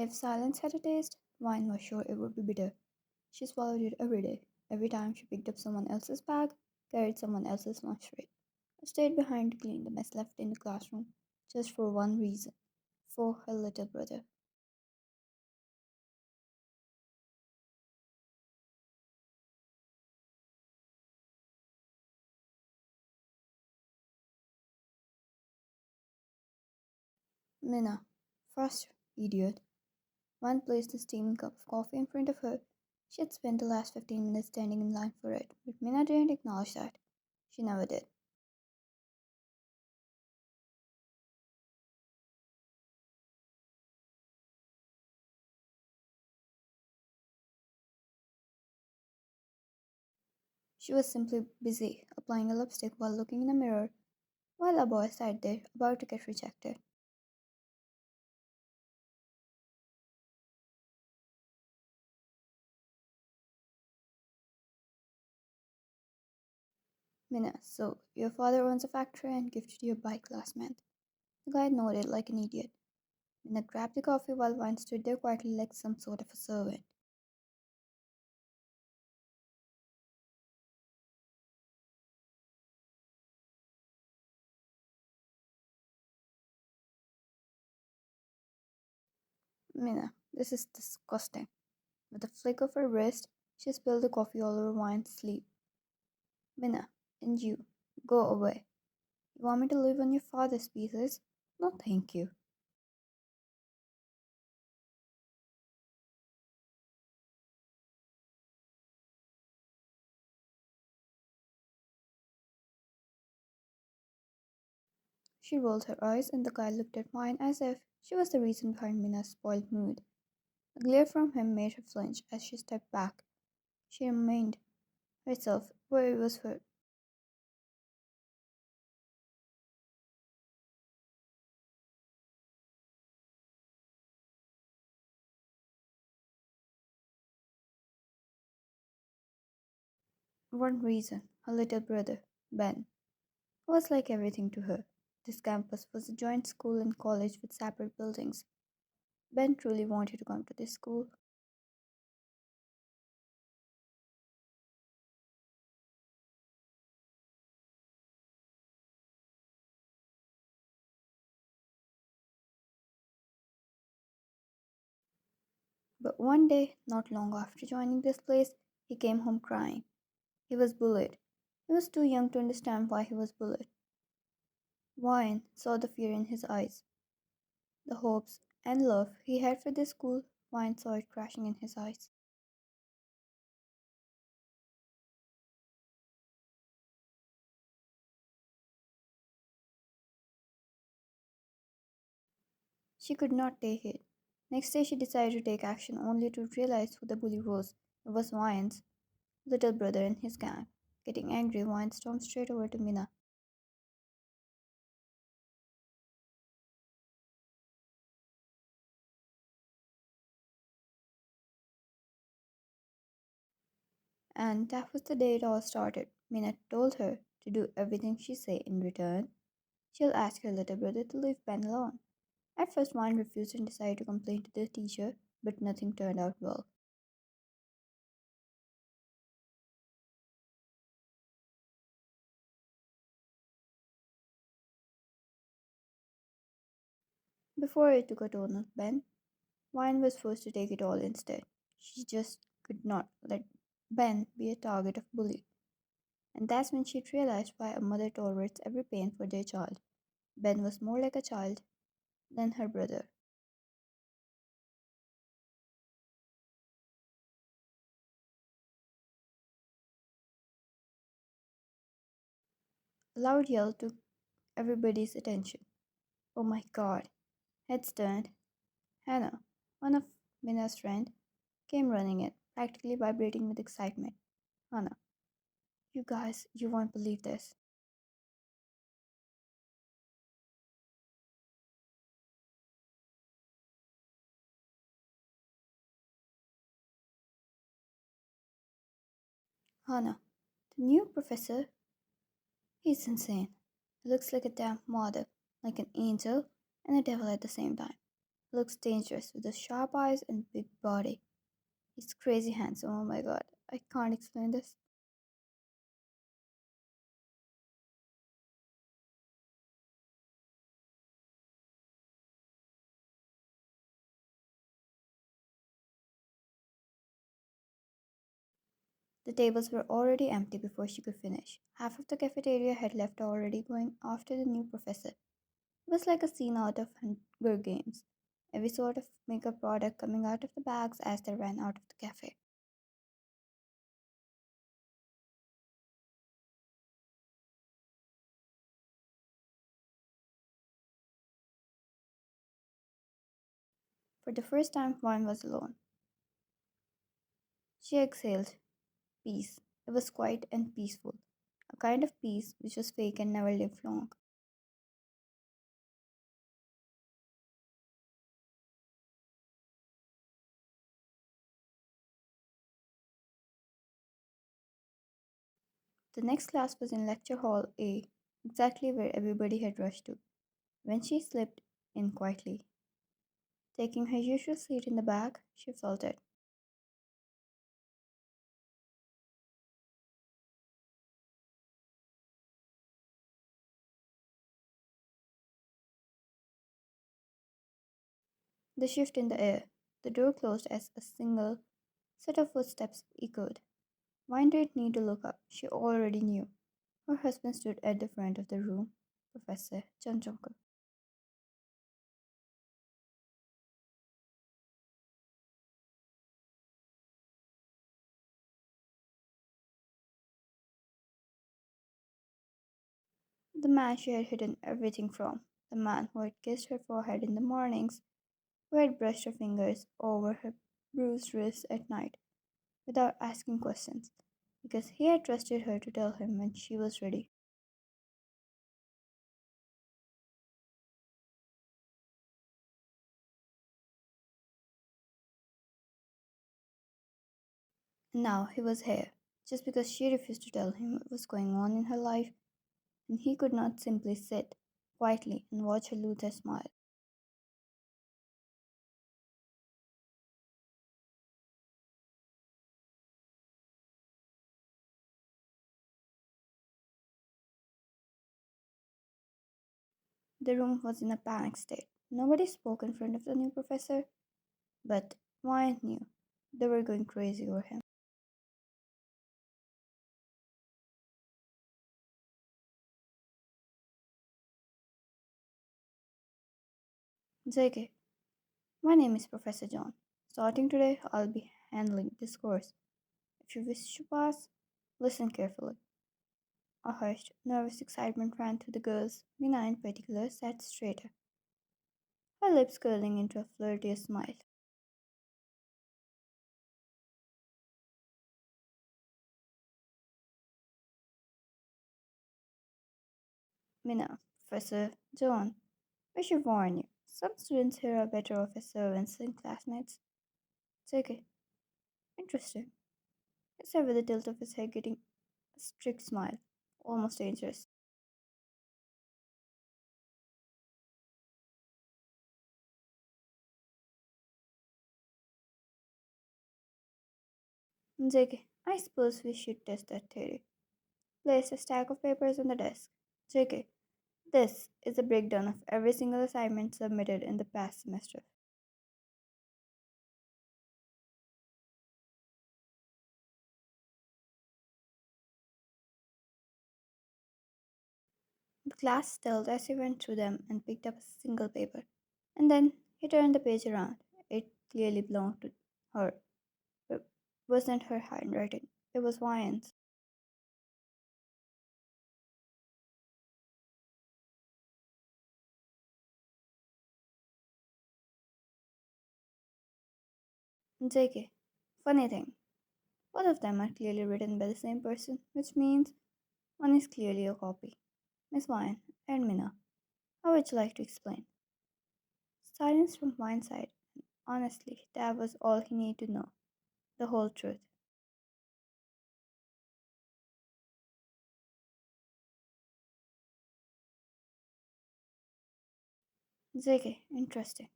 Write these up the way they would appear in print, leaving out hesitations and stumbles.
If silence had a taste, wine was sure it would be bitter. She swallowed it every day, every time she picked up someone else's bag, carried someone else's lunch tray, or stayed behind to clean the mess left in the classroom, just for one reason, for her little brother. Minna, first, idiot. One placed a steaming cup of coffee in front of her. She had spent the last 15 minutes standing in line for it, but Minna didn't acknowledge that. She never did. She was simply busy applying a lipstick while looking in a mirror, while a boy sat there about to get rejected. Minna, so your father owns a factory and gifted you a bike last month. The guy nodded like an idiot. Minna grabbed the coffee while Vine stood there quietly like some sort of a servant. Minna, this is disgusting. With a flick of her wrist, she spilled the coffee all over Vine's sleeve. Minna, and you, go away. You want me to live on your father's pieces? No, thank you. She rolled her eyes, and the guy looked at Vine as if she was the reason behind Minna's spoiled mood. A glare from him made her flinch as she stepped back. She remained herself where it was for one reason her little brother, Ben, was like everything to her. This campus was a joint school and college with separate buildings. Ben truly wanted to come to this school, but one day, not long after joining this place, he came home crying. He was bullied. He was too young to understand why he was bullied. Wine saw the fear in his eyes. The hopes and love he had for this school, Wine saw it crashing in his eyes. She could not take it. Next day, she decided to take action only to realize who the bully was. It was Wine's little brother and his gang. Getting angry, Wine stormed straight over to Mina. And that was the day it all started. Mina told her to do everything she said in return. She'll ask her little brother to leave Ben alone. At first, Wine refused and decided to complain to the teacher, but nothing turned out well. Before it took a toll on Ben, Wine was forced to take it all instead. She just could not let Ben be a target of bully. And that's when she realized why a mother tolerates every pain for their child. Ben was more like a child than her brother. A loud yell took everybody's attention. Oh my god. Heads turned. Hannah, one of Mina's friends, came running in, practically vibrating with excitement. Hannah, you guys, you won't believe this. Hannah, the new professor, he's insane. He looks like a damn model, like an angel and a devil at the same time. Looks dangerous with the sharp eyes and big body. He's crazy handsome, oh my god. I can't explain this. The tables were already empty before she could finish. Half of the cafeteria had left already, going after the new professor. It was like a scene out of Hunger Games. Every sort of makeup product coming out of the bags as they ran out of the cafe. For the first time, Juan was alone. She exhaled. Peace. It was quiet and peaceful. A kind of peace which was fake and never lived long. The next class was in Lecture Hall A, exactly where everybody had rushed to. When she slipped in quietly, taking her usual seat in the back, she felt it. The shift in the air. The door closed as a single set of footsteps echoed. Wine didn't need to look up. She already knew. Her husband stood at the front of the room, Professor Jungkook. The man she had hidden everything from. The man who had kissed her forehead in the mornings, who had brushed her fingers over her bruised wrists at night without asking questions, because he had trusted her to tell him when she was ready. And now he was here, just because she refused to tell him what was going on in her life, and he could not simply sit quietly and watch her lose her smile. The room was in a panic state. Nobody spoke in front of the new professor, but Wyatt knew they were going crazy over him. JK, my name is Professor John. Starting today, I'll be handling this course. If you wish to pass, listen carefully. A hushed, nervous excitement ran through the girls. Mina, in particular, sat straighter, her lips curling into a flirtatious smile. Mina, Professor John, we should warn you. Some students here are better off as servants than classmates. JK, interesting. He said with a tilt of his head, getting a strict smile, almost dangerous. JK, I suppose we should test that theory. Place a stack of papers on the desk. JK, this is a breakdown of every single assignment submitted in the past semester. The class stilled as he went through them and picked up a single paper. And then he turned the page around. It clearly belonged to her. It wasn't her handwriting, it was Ryan's. JK, funny thing, both of them are clearly written by the same person, which means one is clearly a copy. Miss Wine and Minna, how would you like to explain? Silence from Wine's side. Honestly, that was all he needed to know. The whole truth. JK, interesting.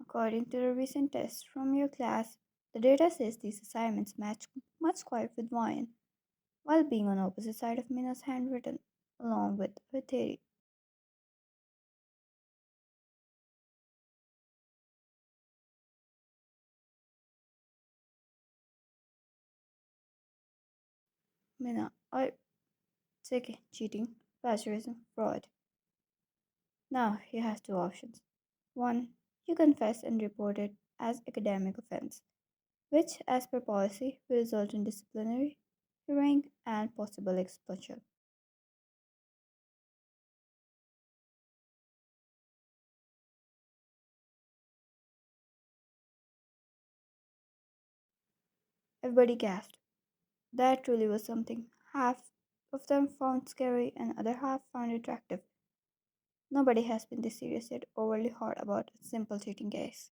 According to the recent test from your class, the data says these assignments match much quite with mine, while being on opposite side of Mina's handwritten, along with her theory. Mina, I Seke, cheating, plagiarism, fraud. Now he has two options. One, you confess and report it as academic offense, which, as per policy, will result in disciplinary hearing and possible expulsion. Everybody gasped. That truly was something. Half of them found scary and other half found attractive. Nobody has been this serious yet overly hot about a simple cheating case.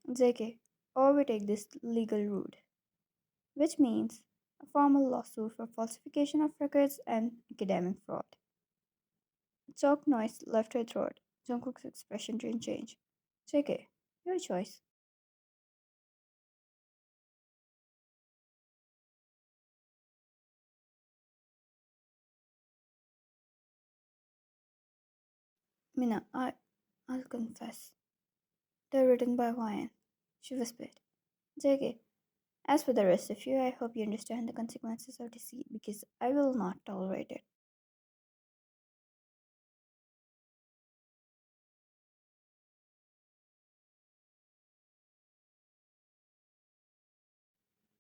JK, or we take this legal route, which means a formal lawsuit for falsification of records and academic fraud. A chalk noise left her throat. Jungkook's expression didn't change. JK, your choice. Mina, I'll confess. They're written by Ryan. She whispered. JK, as for the rest of you, I hope you understand the consequences of deceit because I will not tolerate it.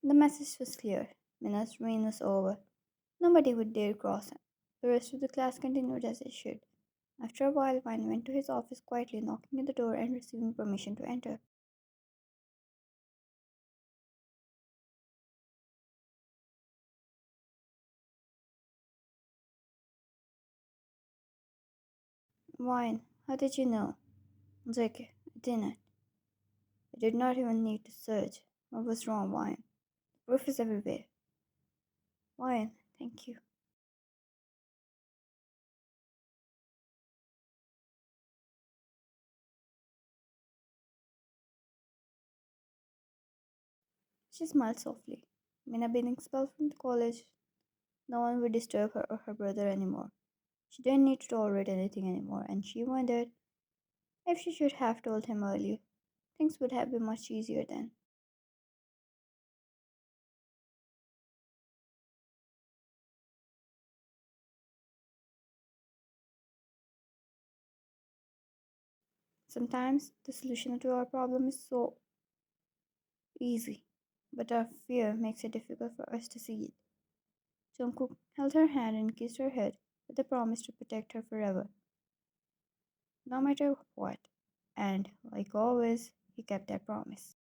The message was clear. Mina's reign was over. Nobody would dare cross him. The rest of the class continued as it should. After a while, Vine went to his office quietly, knocking at the door and receiving permission to enter. Vine, how did you know? JK, I didn't. I did not even need to search. What was wrong, Vine? Proof is everywhere. Vine, thank you. She smiled softly. Mina being expelled from the college, no one would disturb her or her brother anymore. She didn't need to tolerate anything anymore, and she wondered if she should have told him earlier. Things would have been much easier then. Sometimes the solution to our problem is so easy, but our fear makes it difficult for us to see it. Jungkook held her hand and kissed her head with a promise to protect her forever, no matter what. And, like always, he kept that promise.